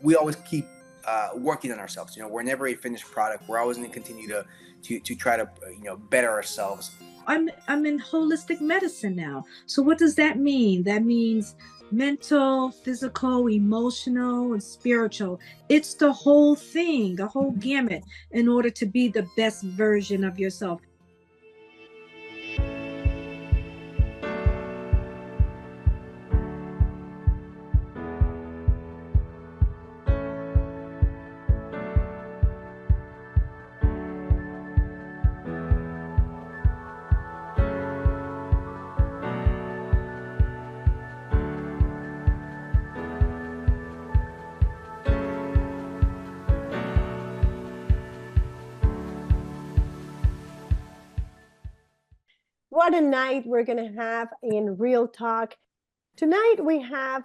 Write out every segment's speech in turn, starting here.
we always keep working on ourselves. We're never a finished product. We're always going to continue to try to better ourselves. I'm in holistic medicine now. So what does that mean? That means mental, physical, emotional, and spiritual. It's the whole thing, the whole gamut, in order to be the best version of yourself. What a night we're going to have in Real Talk. Tonight we have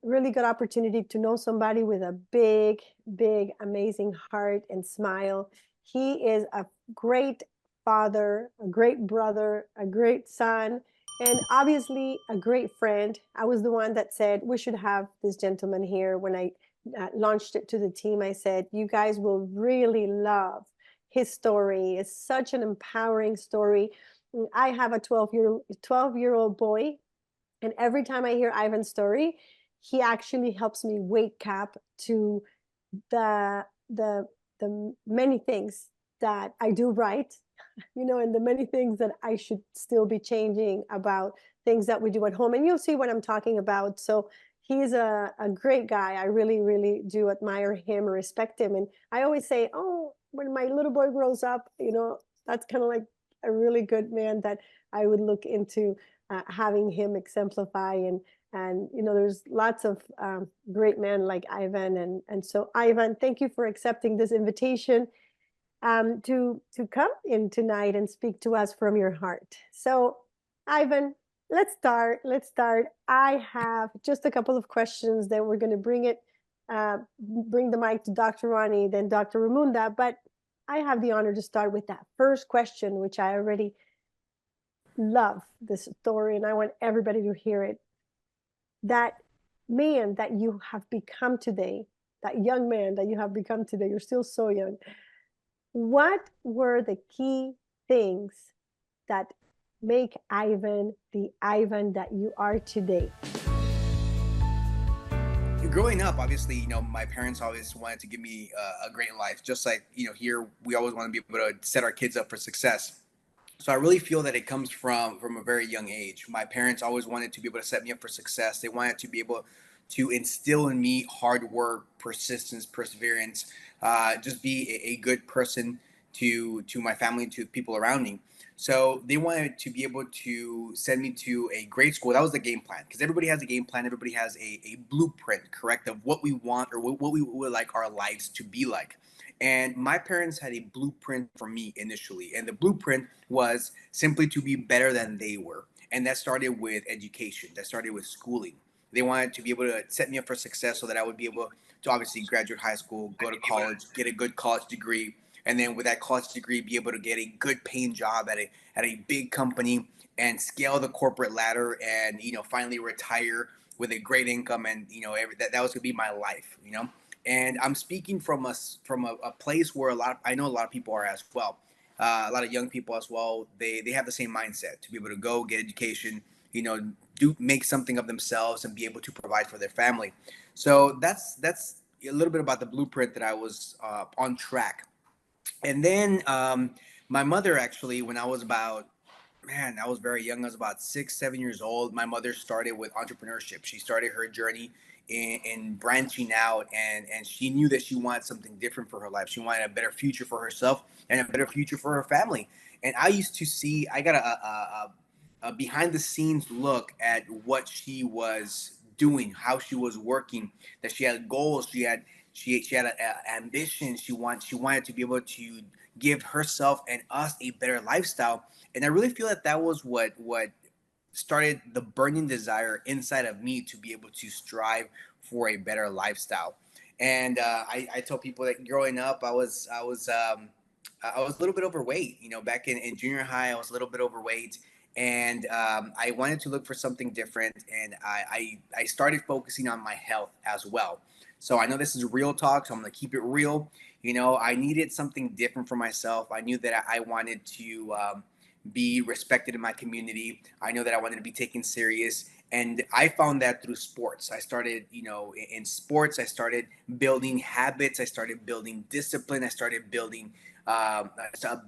really good opportunity to know somebody with a big, big, amazing heart and smile. He is a great father, a great brother, a great son, and obviously a great friend. I was the one that said we should have this gentleman here. When I launched it to the team, I said, you guys will really love his story. It's such an empowering story. I have a 12-year-old boy, and every time I hear Ivan's story, he actually helps me wake up to the many things that I do right, and the many things that I should still be changing about things that we do at home. And you'll see what I'm talking about. So he's a great guy. I really, really do admire him, respect him. And I always say, oh, when my little boy grows up, that's kind of like a really good man that I would look into having him exemplify. And there's lots of great men like Ivan. And so Ivan, thank you for accepting this invitation to come in tonight and speak to us from your heart. So Ivan, let's start. I have just a couple of questions that we're going to bring the mic to Dr. Roni, then Dr. Romunda, but I have the honor to start with that first question, which I already love this story and I want everybody to hear it. That man that you have become today, that young man that you have become today, you're still so young. What were the key things that make Ivan the Ivan that you are today? Growing up, obviously, my parents always wanted to give me a great life. Just like, here, we always want to be able to set our kids up for success. So I really feel that it comes from a very young age. My parents always wanted to be able to set me up for success. They wanted to be able to instill in me hard work, persistence, perseverance, just be a good person to my family, to people around me. So they wanted to be able to send me to a great school. That was the game plan, because everybody has a game plan. Everybody has a blueprint, correct, of what we want or what we would like our lives to be like. And my parents had a blueprint for me initially. And the blueprint was simply to be better than they were. And that started with education, that started with schooling. They wanted to be able to set me up for success so that I would be able to obviously graduate high school, go to college, get a good college degree, and then with that college degree, be able to get a good paying job at a big company and scale the corporate ladder, and finally retire with a great income, and that was gonna be my life. And I'm speaking from a place where I know a lot of people are as well. A lot of young people as well. They have the same mindset to be able to go get education, do make something of themselves and be able to provide for their family. So that's a little bit about the blueprint that I was on track. And then my mother, actually, when I was about, man, I was very young. I was about 6, 7 years old. My mother started with entrepreneurship. She started her journey in branching out, and she knew that she wanted something different for her life. She wanted a better future for herself and a better future for her family. And I used to see, I got a behind the scenes look at what she was doing, how she was working, that she had goals, she had an ambition. She wanted to be able to give herself and us a better lifestyle. And I really feel that that was what started the burning desire inside of me to be able to strive for a better lifestyle. And I tell people that growing up, I was a little bit overweight. Back in junior high, I was a little bit overweight, And I wanted to look for something different, and I started focusing on my health as well. So I know this is real talk, so I'm gonna keep it real. I needed something different for myself. I knew that I wanted to be respected in my community. I know that I wanted to be taken serious, and I found that through sports. I started, in sports. I started building habits. I started building discipline. I started building a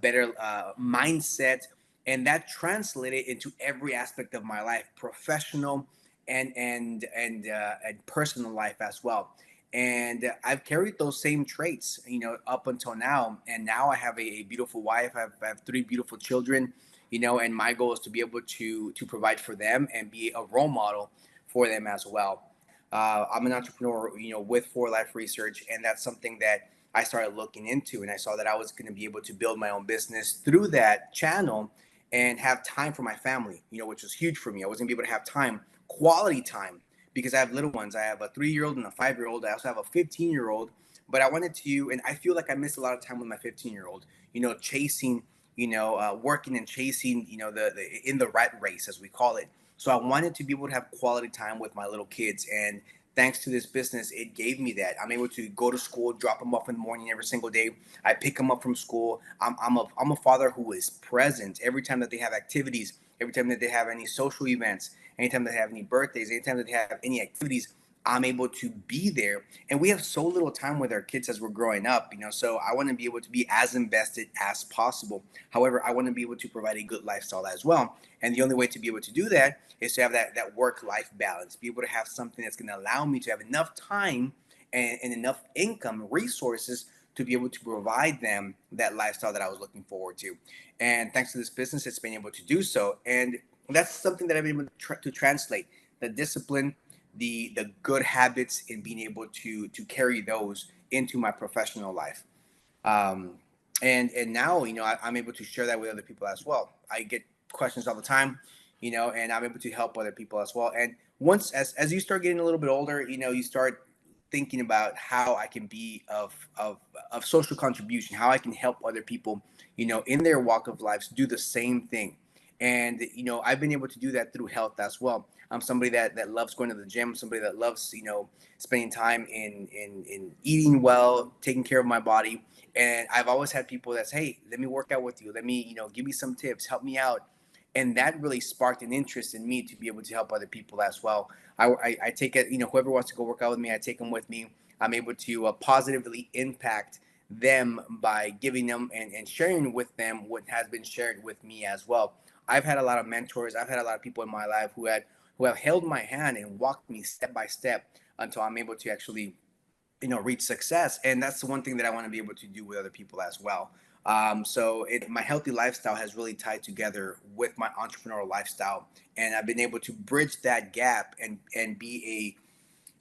better mindset, and that translated into every aspect of my life, professional and personal life as well. And I've carried those same traits, up until now. And now I have a beautiful wife. I have three beautiful children, and my goal is to be able to provide for them and be a role model for them as well. I'm an entrepreneur, with For Life Research, and that's something that I started looking into, and I saw that I was going to be able to build my own business through that channel and have time for my family, which was huge for me. I wasn't gonna be able to have time, quality time, because I have little ones. I have a 3-year-old and a 5-year-old. I also have a 15-year-old. But I wanted to, and I feel like I missed a lot of time with my 15-year-old, chasing, working and chasing, the in the rat race, as we call it. So I wanted to be able to have quality time with my little kids. And thanks to this business, it gave me that. I'm able to go to school, drop them off in the morning every single day. I pick them up from school. I'm a father who is present every time that they have activities, every time that they have any social events, anytime they have any birthdays, anytime that they have any activities. I'm able to be there. And we have so little time with our kids as we're growing up, so I want to be able to be as invested as possible. However, I want to be able to provide a good lifestyle as well. And the only way to be able to do that is to have that work-life balance, be able to have something that's going to allow me to have enough time and enough income resources to be able to provide them that lifestyle that I was looking forward to. And thanks to this business, it's been able to do so. And that's something that I've been able to translate: the discipline, the good habits, and being able to carry those into my professional life. Um, and now, I'm able to share that with other people as well. I get questions all the time, and I'm able to help other people as well. And once, as you start getting a little bit older, you start thinking about how I can be of social contribution, how I can help other people, in their walk of lives do the same thing. And I've been able to do that through health as well. I'm somebody that loves going to the gym, somebody that loves, spending time in eating well, taking care of my body. And I've always had people that say, hey, let me work out with you. Let me, give me some tips, help me out. And that really sparked an interest in me to be able to help other people as well. I take it, whoever wants to go work out with me, I take them with me. I'm able to positively impact them by giving them and sharing with them what has been shared with me as well. I've had a lot of mentors. I've had a lot of people in my life who have held my hand and walked me step by step until I'm able to actually, reach success. And that's the one thing that I want to be able to do with other people as well. My healthy lifestyle has really tied together with my entrepreneurial lifestyle, and I've been able to bridge that gap and be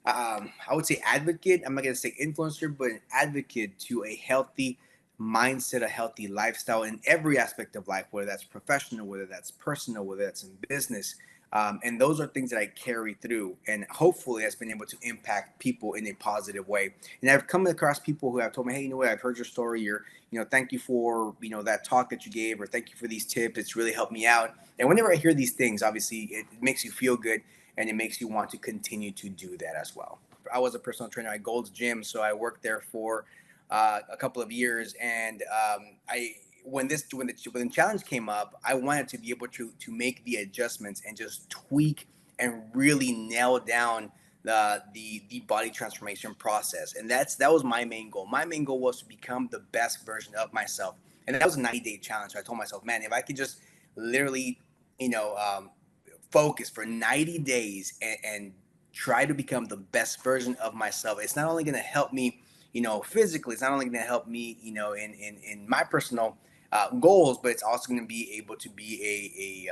I would say advocate. I'm not going to say influencer, but an advocate to a healthy mindset, a healthy lifestyle in every aspect of life, whether that's professional, whether that's personal, whether that's in business. And those are things that I carry through, and hopefully has been able to impact people in a positive way. And I've come across people who have told me, hey, what, I've heard your story. Thank you for, that talk that you gave, or thank you for these tips. It's really helped me out. And whenever I hear these things, obviously it makes you feel good, and it makes you want to continue to do that as well. I was a personal trainer at Gold's Gym, so I worked there for a couple of years, and when the challenge came up, I wanted to be able to make the adjustments and just tweak and really nail down the body transformation process. And that was my main goal. My main goal was to become the best version of myself, and that was a 90-day challenge. So I told myself, man, if I could just literally, you know, um, focus for 90 days and try to become the best version of myself, it's not only going to help me, physically. It's not only going to help me, in my personal goals, but it's also going to be able to be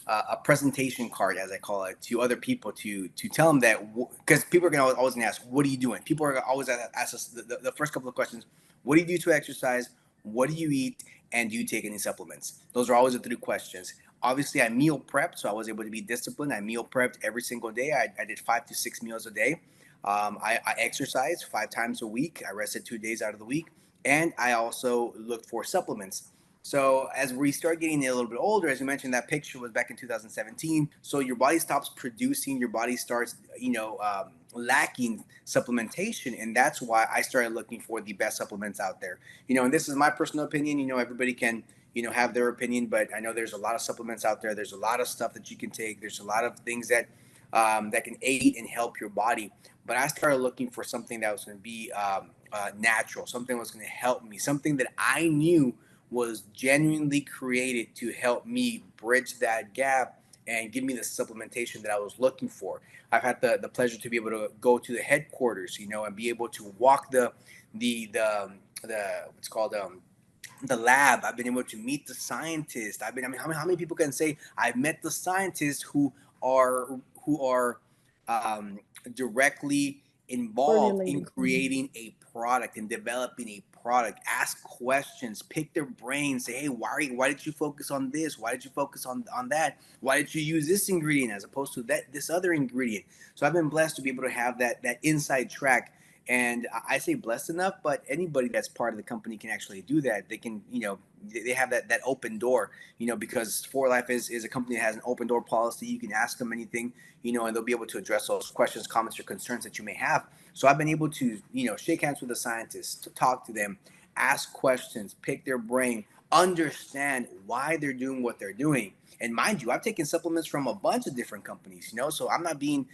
a presentation card, as I call it, to other people to tell them that, because people are going to always going to ask, what do you do? And people are always ask us the first couple of questions: what do you do to exercise? What do you eat? And do you take any supplements? Those are always the three questions. Obviously, I meal prepped, so I was able to be disciplined. I meal prepped every single day. I did 5 to 6 meals a day. I exercised 5 times a week. I rested 2 days out of the week, and I also looked for supplements. So as we start getting a little bit older, as you mentioned, that picture was back in 2017. So your body stops producing, your body starts, lacking supplementation, and that's why I started looking for the best supplements out there. And this is my personal opinion. Everybody can, have their opinion, but I know there's a lot of supplements out there. There's a lot of stuff that you can take. There's a lot of things that that can aid and help your body. But I started looking for something that was going to be natural, something that was going to help me, something that I knew was genuinely created to help me bridge that gap and give me the supplementation that I was looking for. I've had the pleasure to be able to go to the headquarters, and be able to walk the what's called the lab. I've been able to meet the scientists. How many people can say I've met the scientists who are directly involved in creating a product and developing a product? Ask questions, pick their brains, say, hey, why did you focus on this? Why did you focus on that? Why did you use this ingredient as opposed to this other ingredient? So I've been blessed to be able to have that inside track. And I say blessed enough, but anybody that's part of the company can actually do that. They can, they have that open door, because For Life is a company that has an open door policy. You can ask them anything, and they'll be able to address those questions, comments, or concerns that you may have. So I've been able to, shake hands with the scientists, to talk to them, ask questions, pick their brain, understand why they're doing what they're doing. And mind you, I've taken supplements from a bunch of different companies, so I'm not being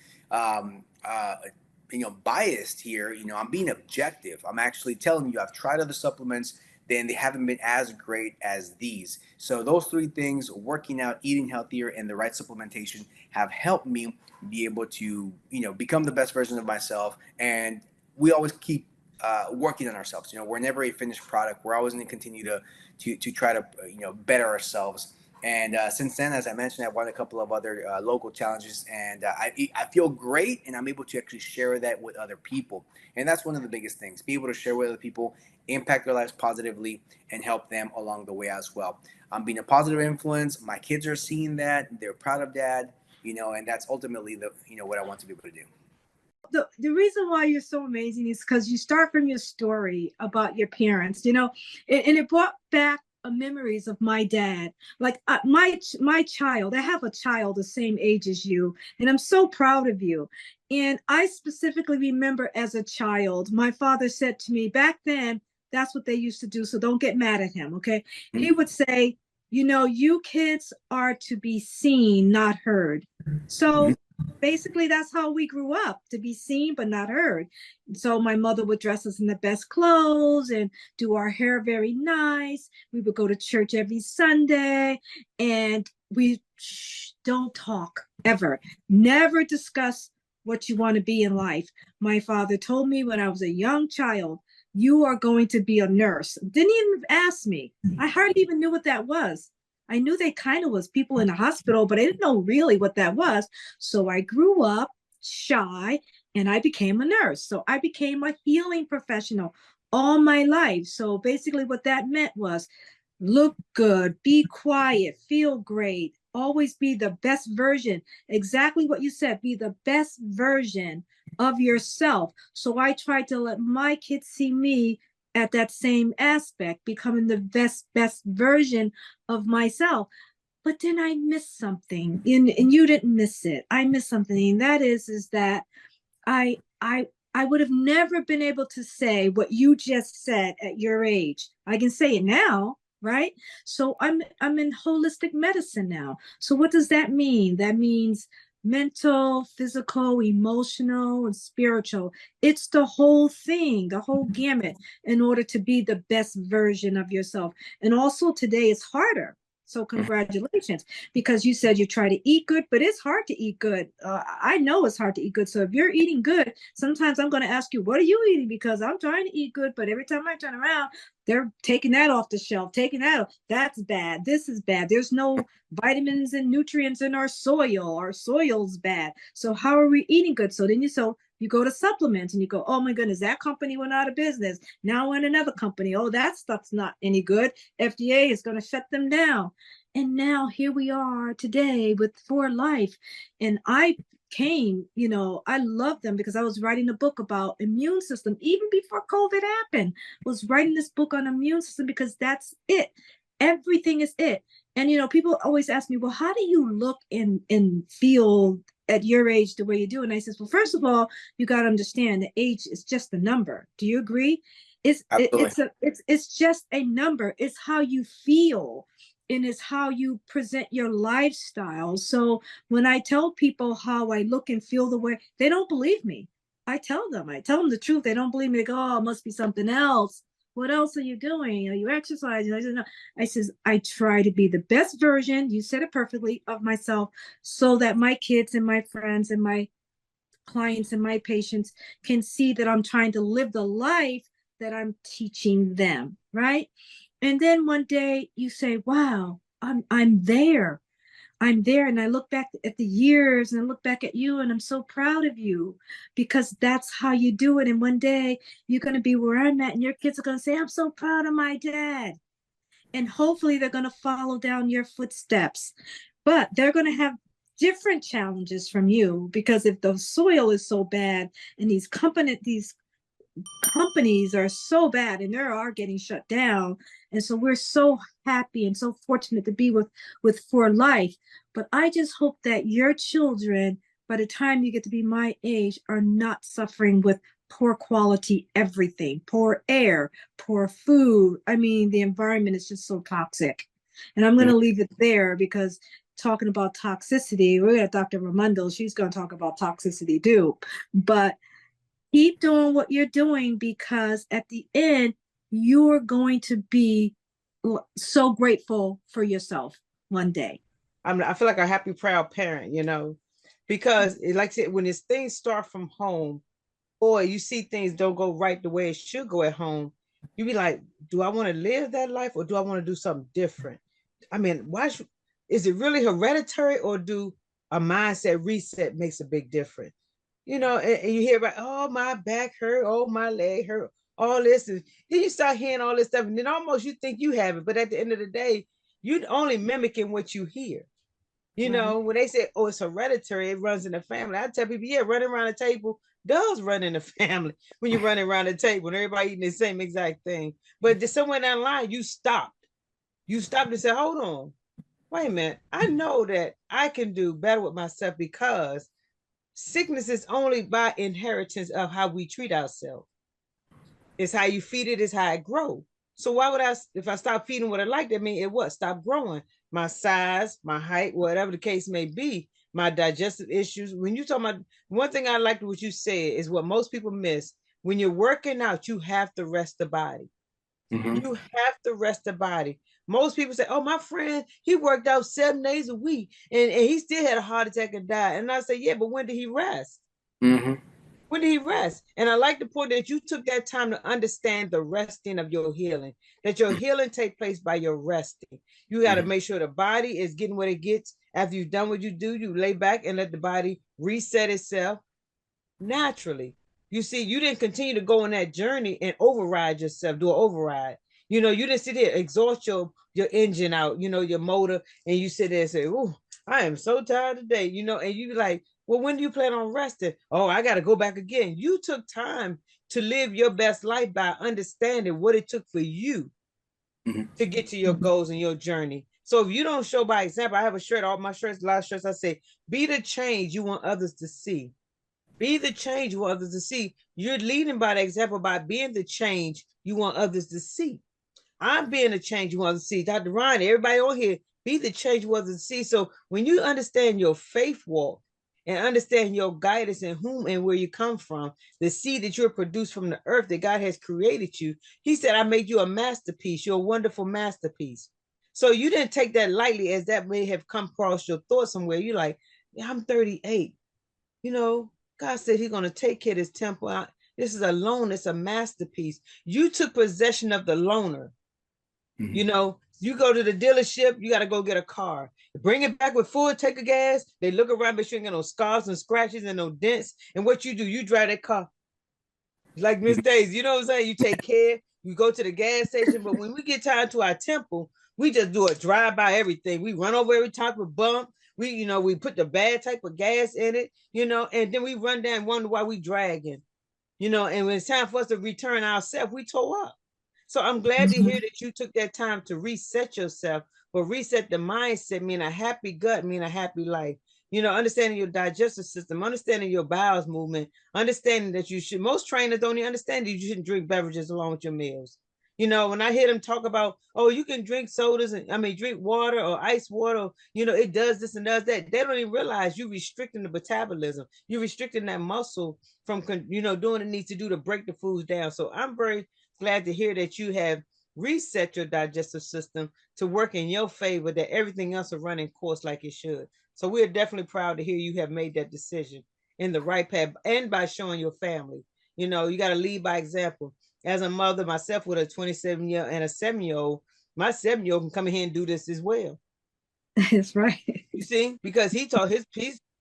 biased here. I'm being objective. I'm actually telling you, I've tried other supplements, then they haven't been as great as these. So those three things, working out, eating healthier, and the right supplementation, have helped me be able to, become the best version of myself. And we always keep working on ourselves. We're never a finished product. We're always going to continue to try to, better ourselves. And since then, as I mentioned, I won a couple of other local challenges, and I feel great, and I'm able to actually share that with other people. And that's one of the biggest things: be able to share with other people, impact their lives positively, and help them along the way as well. I'm being a positive influence. My kids are seeing that; they're proud of Dad, and that's ultimately what I want to be able to do. The reason why you're so amazing is because you start from your story about your parents, and it brought back memories of my dad. Like my child, I have a child the same age as you, and I'm so proud of you. And I specifically remember as a child, my father said to me back then, that's what they used to do, so don't get mad at him, okay? He would say, you kids are to be seen, not heard. So basically that's how we grew up, to be seen but not heard. So my mother would dress us in the best clothes and do our hair very nice. We would go to church every Sunday, and we don't talk ever, never discuss what you want to be in life. My father told me when I was a young child, you are going to be a nurse. Didn't even ask me. I hardly even knew what that was. I knew they kind of was people in the hospital, but I didn't know really what that was. So I grew up shy and I became a nurse. So I became a healing professional all my life. So basically what that meant was look good, be quiet, feel great, always be the best version. Exactly what you said, be the best version of yourself. So I tried to let my kids see me at that same aspect, becoming the best version of myself. But then I missed something, and you didn't miss it. I missed something, and that is that I would have never been able to say what you just said at your age. I can say it now, right? So I'm in holistic medicine now. So what does that mean? That means mental, physical, emotional, and spiritual. It's the whole thing, the whole gamut, in order to be the best version of yourself. And also today is harder. So congratulations, because you said you try to eat good, but it's hard to eat good. I know it's hard to eat good. So if you're eating good, sometimes I'm going to ask you, what are you eating? Because I'm trying to eat good, but every time I turn around, they're taking that off the shelf, taking that off. That's bad. This is bad. There's no vitamins and nutrients in our soil. Our soil's bad. So how are we eating good? So then you go to supplements and you go, oh my goodness, that company went out of business. Now we're in another company. Oh, that stuff's not any good. FDA is going to shut them down. And now here we are today with For Life. And I love them because I was writing a book about immune system even before COVID happened. I was writing this book on immune system because that's it. Everything is it. And people always ask me, well, how do you look and feel at your age the way you do? And I says, well, first of all, you got to understand the age is just a number. Do you agree? Absolutely. It's just a number. It's how you feel, and it's how you present your lifestyle. So when I tell people how I look and feel the way, they don't believe me. I tell them the truth. They don't believe me. They go, oh, it must be something else. What else are you doing? Are you exercising? I said, no. I says, I try to be the best version, you said it perfectly, of myself, so that my kids and my friends and my clients and my patients can see that I'm trying to live the life that I'm teaching them, right? And then one day you say, wow, I'm there. I'm there. And I look back at the years and I look back at you, and I'm so proud of you, because that's how you do it. And one day you're going to be where I'm at, and your kids are going to say, I'm so proud of my dad. And hopefully they're going to follow down your footsteps. But they're going to have different challenges from you, because if the soil is so bad and these companies are so bad and they are getting shut down, and so we're so happy and so fortunate to be with For Life. But I just hope that your children, by the time you get to be my age, are not suffering with poor quality everything, poor air, poor food. I mean, the environment is just so toxic. And I'm going to leave it there, because talking about toxicity, we got Dr. Romunda, she's going to talk about toxicity too. But keep doing what you're doing, because at the end, you're going to be so grateful for yourself one day. I feel like a happy, proud parent, because like I said, when these things start from home, or you see things don't go right the way it should go at home, you be like, do I want to live that life, or do I want to do something different? I mean, is it really hereditary, or do a mindset reset makes a big difference? And you hear about, oh, my back hurt, oh, my leg hurt, all this. And then you start hearing all this stuff, and then almost you think you have it. But at the end of the day, you're only mimicking what you hear. When they say, oh, it's hereditary, it runs in the family. I tell people, yeah, running around the table does run in the family when you're running around the table and everybody eating the same exact thing. But somewhere down the line, you stopped. You stopped and said, hold on, wait a minute. I know that I can do better with myself, because sickness is only by inheritance of how we treat ourselves. It's how you feed it, it's how it grows. So why would if I stop feeding what I like, that means it what? Stop growing. My size, my height, whatever the case may be, my digestive issues. When you talk about, one thing I like what you said is what most people miss. When you're working out, you have to rest the body. You have to rest the body. Most people say, oh, my friend, he worked out 7 days a week and he still had a heart attack and died. And I say, yeah, but when did he rest? When did he rest? And I like the point that you took that time to understand the resting of your healing, that your healing take place by your resting. You got to make sure the body is getting what it gets. After you've done what you do, you lay back and let the body reset itself naturally. You see, you didn't continue to go on that journey and override yourself, do an override. You didn't sit there, exhaust your engine out, your motor, and you sit there and say, oh, I am so tired today, and you like, well, when do you plan on resting? Oh, I got to go back again. You took time to live your best life by understanding what it took for you to get to your goals and your journey. So if you don't show by example, I have a shirt, all my shirts, a lot of shirts, I say, be the change you want others to see. Be the change you want others to see. You're leading by the example by being the change you want others to see. I'm being the change you want others to see. Dr. Roni, everybody on here, be the change you want others to see. So when you understand your faith walk and understand your guidance and whom and where you come from, the seed that you're produced from the earth that God has created you, he said, I made you a masterpiece. You're a wonderful masterpiece. So you didn't take that lightly, as that may have come across your thoughts somewhere. You're like, yeah, I'm 38. God said he's going to take care of his temple. This is a loan. It's a masterpiece. You took possession of the loaner. You go to the dealership, you got to go get a car. Bring it back with full tank of gas. They look around, make sure you ain't got no scars and scratches and no dents. And what you do, you drive that car. Like Miss Daisy, you know what I'm saying? You take care. You go to the gas station. But when we get time to our temple, we just do a drive-by everything. We run over every type of bump. We put the bad type of gas in it, and then we run down and wonder why we dragging, and when it's time for us to return ourselves, we tow up. So I'm glad to hear that you took that time to reset yourself, but reset the mindset, mean a happy gut, mean a happy life. You know, understanding your digestive system, understanding your bowels movement, understanding that you should, most trainers don't even understand that you shouldn't drink beverages along with your meals. You know, when I hear them talk about, oh, you can drink sodas and drink water or ice water, you know, it does this and does that. They don't even realize you're restricting the metabolism. You're restricting that muscle from, you know, doing what it needs to do to break the foods down. So I'm very glad to hear that you have reset your digestive system to work in your favor, that everything else are running course like it should. So we're definitely proud to hear you have made that decision in the right path, and by showing your family. You know, you got to lead by example. As a mother myself with a 27-year and a 7-year-old, my 7-year-old can come in here and do this as well. That's right. You see, because he taught his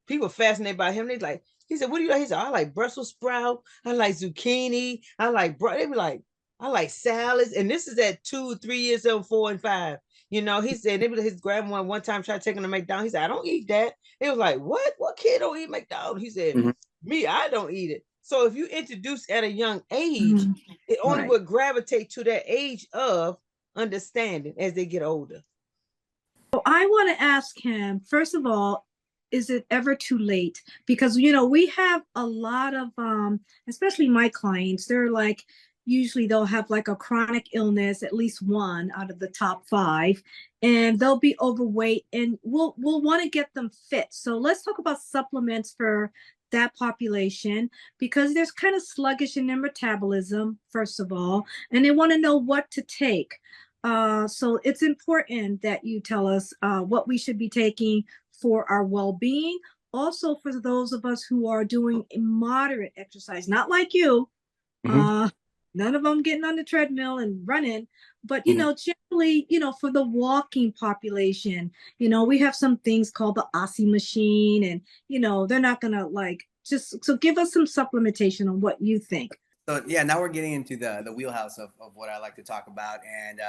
people fascinated by him. They like, he said, what do you like? He said, I like Brussels sprout, I like zucchini, I like they be like, I like salads. And this is at 2, 3 years old, 4 and 5. You know, he said, maybe his grandma one time tried to take him to McDonald's. He said, I don't eat that. It was like, what kid don't eat McDonald's? He said, me, I don't eat it. So if you introduce at a young age, it only would gravitate to that age of understanding as they get older. So I want to ask him, first of all, is it ever too late? Because, you know, we have a lot of, especially my clients, they're like, usually they'll have like a chronic illness, at least one out of the top 5, and they'll be overweight, and we'll want to get them fit. So let's talk about supplements for that population, because they're kind of sluggish in their metabolism, first of all, and they want to know what to take. So it's important that you tell us what we should be taking for our well-being. Also, for those of us who are doing moderate exercise, not like you, none of them getting on the treadmill and running, but, you know, generally, you know, for the walking population, you know, we have some things called the Aussie machine, and, you know, they're not going to like, just, so give us some supplementation on what you think. So yeah, now we're getting into the wheelhouse of what I like to talk about, and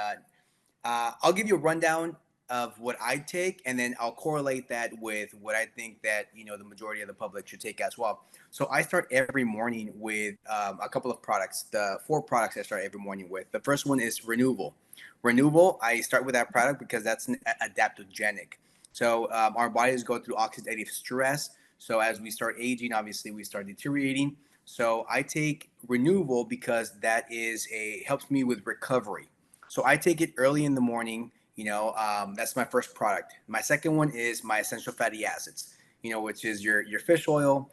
I'll give you a rundown of what I take, and then I'll correlate that with what I think that, you know, the majority of the public should take as well. So I start every morning with a couple of products. The 4 products I start every morning with. The first one is Renewable. Renewable, I start with that product because that's an adaptogenic. So our bodies go through oxidative stress. So as we start aging, obviously we start deteriorating. So I take Renewable because that is helps me with recovery. So I take it early in the morning. You know, that's my first product. My second one is my essential fatty acids, you know, which is your fish oil,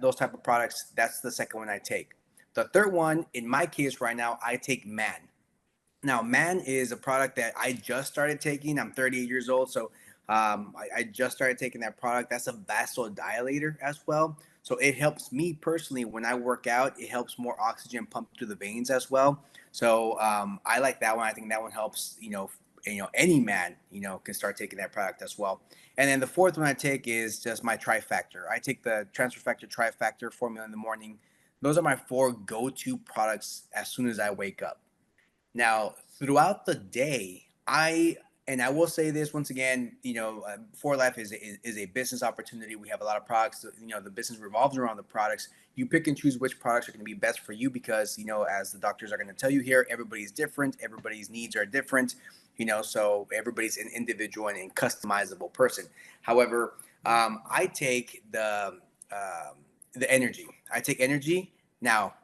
those type of products. That's the second one I take. The third one, in my case right now, I take Man. Now, Man is a product that I just started taking. I'm 38 years old, so I just started taking that product. That's a vasodilator as well. So it helps me personally when I work out. It helps more oxygen pump through the veins as well. So I like that one. I think that one helps, you know, any man, you know, can start taking that product as well. And then the fourth one I take is just my trifactor. I take the Transfer Factor Trifactor formula in the morning. Those are my 4 go-to products as soon as I wake up. Now, throughout the day, and I will say this once again, you know, For Life is a business opportunity. We have a lot of products. You know, the business revolves around the products. You pick and choose which products are going to be best for you because, you know, as the doctors are going to tell you here, everybody's different. Everybody's needs are different. You know, so everybody's an individual and customizable person. However, I take the energy. I take energy. Now,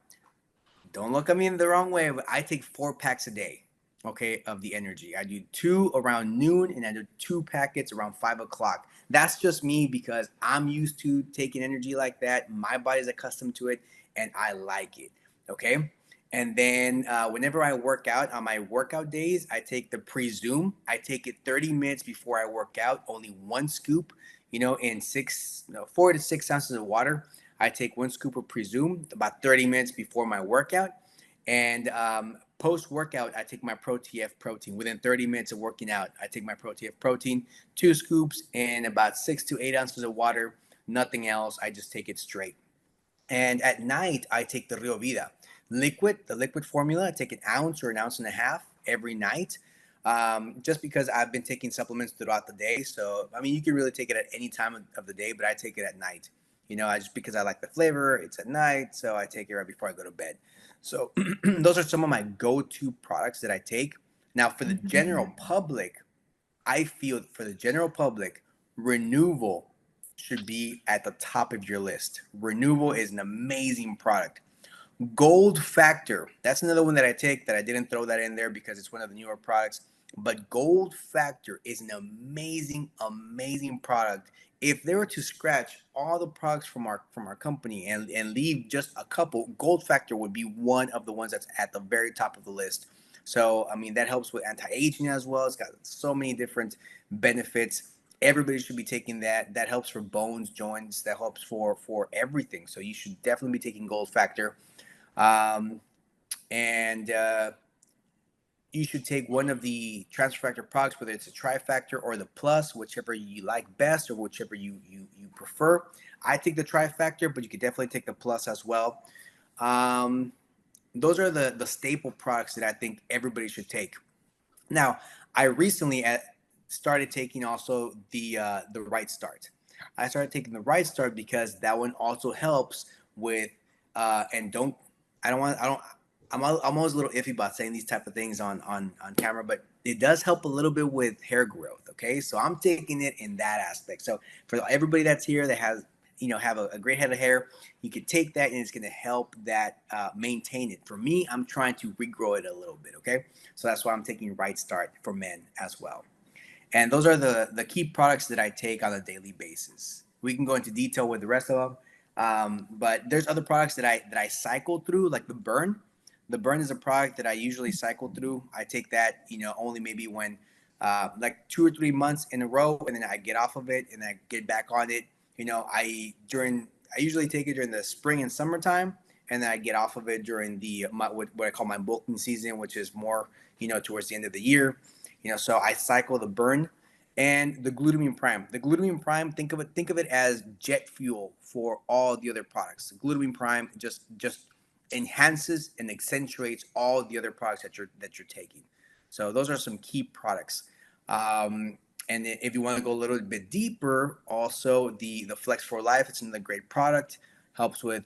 don't look at me in the wrong way, but I take 4 packs a day, okay, of the energy. I do 2 around noon, and I do 2 packets around 5 o'clock. That's just me because I'm used to taking energy like that. My body's accustomed to it, and I like it, okay? And then whenever I work out on my workout days, I take the Presume. I take it 30 minutes before I work out, only 1 scoop, you know, in 4 to 6 ounces of water. I take 1 scoop of Presume about 30 minutes before my workout. And post-workout, I take my Pro-TF protein. Within 30 minutes of working out, I take my Pro-TF protein, 2 scoops and about 6 to 8 ounces of water, nothing else. I just take it straight. And at night, I take the Rio Vida the liquid formula. I take an ounce or an ounce and a half every night, just because I've been taking supplements throughout the day. So, I mean, you can really take it at any time of the day, but I take it at night. I just because I like the flavor. It's at night, so I take it right before I go to bed. So those are some of my go-to products that I take. Now, for the general public, I feel for the general public, Renewal should be at the top of your list. Renewal is an amazing product. Gold Factor, that's another one that I take that I didn't throw that in there because it's one of the newer products. But Gold Factor is an amazing, amazing product. If they were to scratch all the products from our company and leave just a couple, Gold Factor would be one of the ones that's at the very top of the list. So I mean that helps with anti-aging as well. It's got so many different benefits. Everybody should be taking that. That helps for bones, joints. That helps for everything. So you should definitely be taking Gold Factor. Um, and you should take one of the transfer factor products, whether it's a trifactor or the plus, whichever you like best or whichever you prefer. I take the trifactor, but you could definitely take the plus as well. Those are the staple products that I think everybody should take. Now, I recently started taking also the Right Start. I started taking the Right Start because that one also helps with and don't I don't want I don't I'm always a little iffy about saying these type of things on camera, but it does help a little bit with hair growth. Okay, so I'm taking it in that aspect. So for everybody that's here that has have a great head of hair, you could take that and it's going to help that maintain it. For me, I'm trying to regrow it a little bit. Okay, so that's why I'm taking Right Start for men as well. And those are the key products that I take on a daily basis. We can go into detail with the rest of them, but there's other products that I cycle through, like the Burn. The Burn is a product that I usually cycle through. I take that, only maybe when like 2 or 3 months in a row, and then I get off of it and I get back on it. I usually take it during the spring and summertime, and then I get off of it during what I call my bulking season, which is more towards the end of the year. So I cycle the Burn and the Glutamine Prime. The Glutamine Prime, think of it as jet fuel for all the other products. The Glutamine Prime just enhances and accentuates all the other products that you're taking. So those are some key products. And if you want to go a little bit deeper, also the Flex for Life, it's another great product. Helps with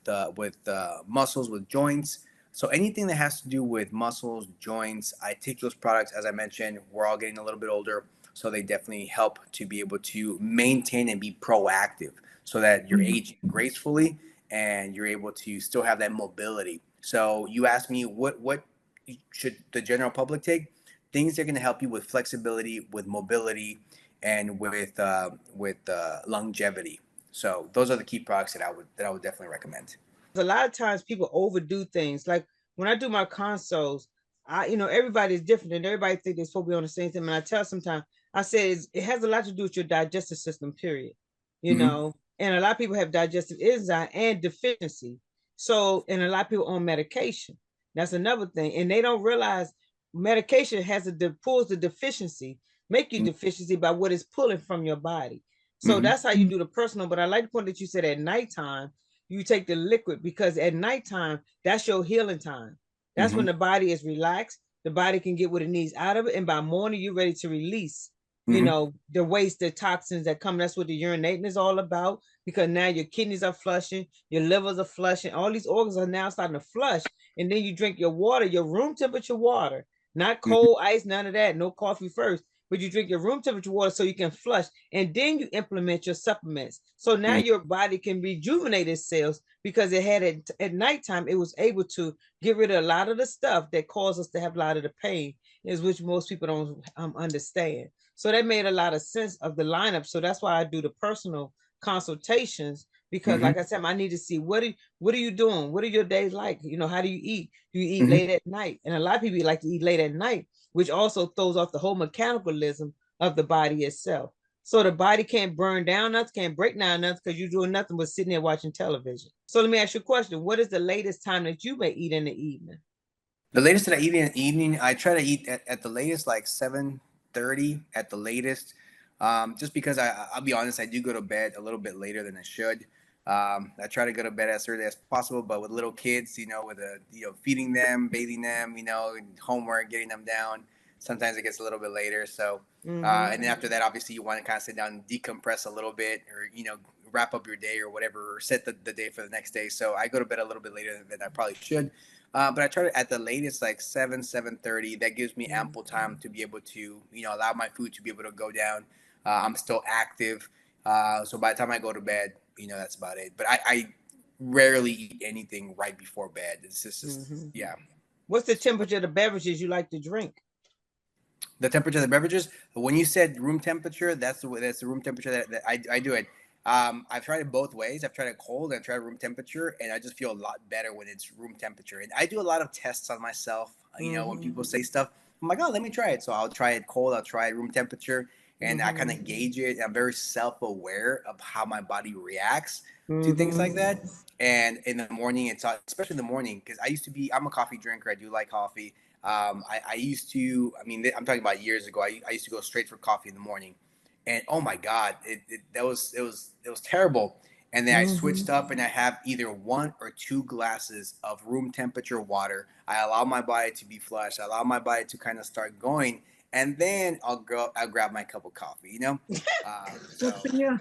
muscles, with joints. So anything that has to do with muscles, joints, I take those products. As I mentioned, we're all getting a little bit older, so they definitely help to be able to maintain and be proactive so that you're aging gracefully and you're able to still have that mobility. So you asked me what should the general public take? Things that are going to help you with flexibility, with mobility, and with longevity. So those are the key products that I would definitely recommend. A lot of times people overdo things. Like when I do my consoles, everybody's different and everybody thinks they're supposed to be on the same thing. And I tell sometimes, I say it has a lot to do with your digestive system, period. And a lot of people have digestive enzyme and deficiency. So, and a lot of people on medication. That's another thing. And they don't realize medication pulls the deficiency, make you deficiency by what it's pulling from your body. So that's how you do the personal. But I like the point that you said at nighttime, you take the liquid, because at nighttime, that's your healing time. That's when the body is relaxed. The body can get what it needs out of it. And by morning, you're ready to release, the waste, the toxins that come. That's what the urinating is all about, because now your kidneys are flushing, your livers are flushing, all these organs are now starting to flush. And then you drink your water, your room temperature water, not cold ice, none of that, no coffee first. But you drink your room temperature water so you can flush, and then you implement your supplements. So now your body can rejuvenate its cells, because it had at nighttime, it was able to get rid of a lot of the stuff that caused us to have a lot of the pain, is which most people don't understand. So that made a lot of sense of the lineup. So that's why I do the personal consultations, because like I said, I need to see what are you doing? What are your days like? How do you eat? Do you eat late at night? And a lot of people like to eat late at night, which also throws off the whole mechanicalism of the body itself. So the body can't burn down nothing, can't break down nothing, because you're doing nothing but sitting there watching television. So let me ask you a question. What is the latest time that you may eat in the evening? The latest that I eat in the evening, I try to eat at the latest like 7:30 at the latest. Just because I'll be honest, I do go to bed a little bit later than I should. I try to go to bed as early as possible, but with little kids, with feeding them, bathing them, homework, getting them down, sometimes it gets a little bit later. So, and then after that, obviously you want to kind of sit down and decompress a little bit, or, wrap up your day or whatever, or set the day for the next day. So I go to bed a little bit later than I probably should. But I try to at the latest like 7:30. That gives me ample time to be able to, allow my food to be able to go down. I'm still active. So by the time I go to bed, that's about it. But I rarely eat anything right before bed. It's just yeah. What's the temperature of the beverages you like to drink? The temperature of the beverages. When you said room temperature, that's the room temperature that I do it. I've tried it both ways. I've tried it cold and I've tried room temperature, and I just feel a lot better when it's room temperature. And I do a lot of tests on myself. When people say stuff, I'm like, oh, let me try it. So I'll try it cold. I'll try it room temperature, and I kind of gauge it. I'm very self-aware of how my body reacts to things like that. And in the morning, especially in the morning, because I'm a coffee drinker. I do like coffee. I used to, I'm talking about years ago. I used to go straight for coffee in the morning, and oh my God, it was terrible. And then I switched up, and I have either 1 or 2 glasses of room temperature water. I allow my body to be flushed. I allow my body to kind of start going, and then I'll grab my cup of coffee. So Yeah.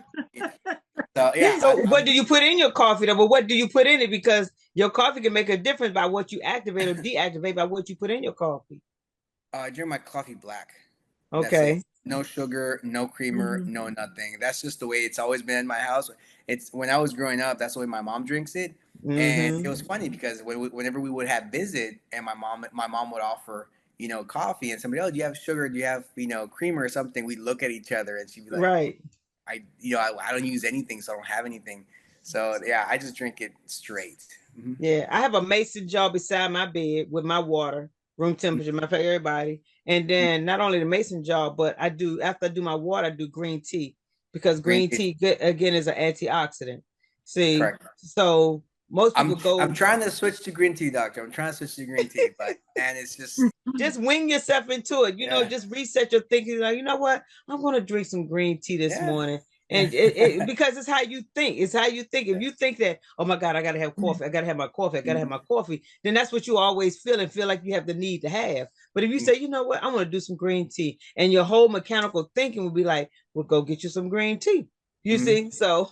So yeah. So what do you put in your coffee though? But what do you put in it? Because your coffee can make a difference by what you activate or deactivate by what you put in your coffee. I drink my coffee black. Okay. No sugar, no creamer, no nothing. That's just the way it's always been in my house. It's when I was growing up, that's the way my mom drinks it. And it was funny because whenever we would have visit, and my mom would offer, coffee, and somebody, oh, do you have sugar? Do you have, creamer or something? We'd look at each other, and she'd be like, right. I don't use anything, so I don't have anything. So yeah, I just drink it straight. Yeah, I have a mason jar beside my bed with my water, room temperature, for everybody. And then not only the mason jar, but after I do my water, I do green tea, because green tea again is an antioxidant. See, correct. So most people I'm trying to switch to green tea, doctor. I'm trying to switch to green tea, but and it's just wing yourself into it. Just reset your thinking. Like, you know what? I'm going to drink some green tea this morning. And because it's how you think. It's how you think. If you think that, oh my God, I got to have coffee. I got to have my coffee. I got to have my coffee. Then that's what you always feel, and feel like you have the need to have. But if you say, you know what, I'm going to do some green tea, and your whole mechanical thinking will be like, well, go get you some green tea. You see? So